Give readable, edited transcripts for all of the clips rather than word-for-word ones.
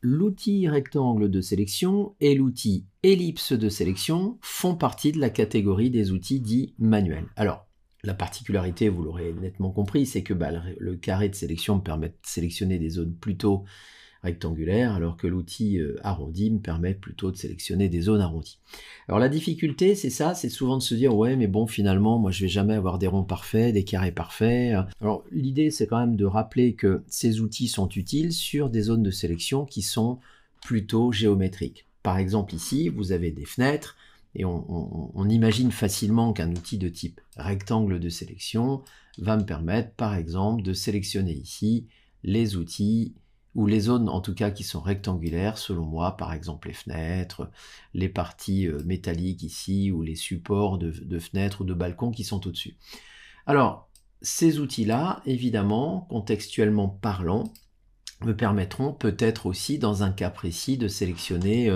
L'outil rectangle de sélection et l'outil ellipse de sélection font partie de la catégorie des outils dits manuels. Alors, la particularité, vous l'aurez nettement compris, c'est que le carré de sélection me permet de sélectionner des zones plutôt rectangulaires, alors que l'outil arrondi me permet plutôt de sélectionner des zones arrondies. Alors la difficulté, c'est ça, c'est souvent de se dire, ouais, mais bon, finalement, moi, je vais jamais avoir des ronds parfaits, des carrés parfaits. Alors l'idée, c'est quand même de rappeler que ces outils sont utiles sur des zones de sélection qui sont plutôt géométriques. Par exemple, ici, vous avez des fenêtres, et on imagine facilement qu'un outil de type rectangle de sélection va me permettre, par exemple, de sélectionner ici les outils ou les zones en tout cas qui sont rectangulaires, selon moi, par exemple les fenêtres, les parties métalliques ici, ou les supports de fenêtres ou de balcons qui sont au-dessus. Alors, ces outils-là, évidemment, contextuellement parlant, me permettront peut-être aussi, dans un cas précis, de sélectionner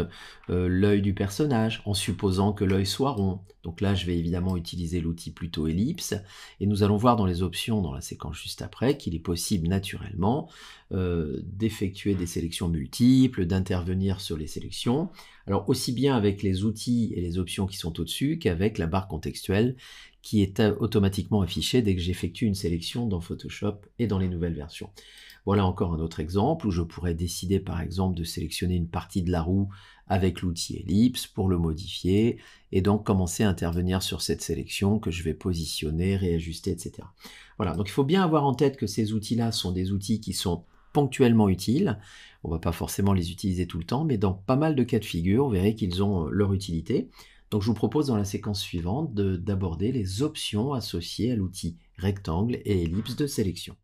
l'œil du personnage, en supposant que l'œil soit rond. Donc là, je vais évidemment utiliser l'outil plutôt ellipse, et nous allons voir dans les options, dans la séquence juste après, qu'il est possible naturellement d'effectuer des sélections multiples, d'intervenir sur les sélections, alors aussi bien avec les outils et les options qui sont au-dessus, qu'avec la barre contextuelle, qui est automatiquement affichée dès que j'effectue une sélection dans Photoshop et dans les nouvelles versions. Voilà encore un autre exemple où je pourrais décider par exemple de sélectionner une partie de la roue avec l'outil ellipse pour le modifier et donc commencer à intervenir sur cette sélection que je vais positionner, réajuster, etc. Voilà, donc il faut bien avoir en tête que ces outils-là sont des outils qui sont ponctuellement utiles. On ne va pas forcément les utiliser tout le temps, mais dans pas mal de cas de figure, vous verrez qu'ils ont leur utilité. Donc je vous propose dans la séquence suivante d'aborder les options associées à l'outil rectangle et ellipse de sélection.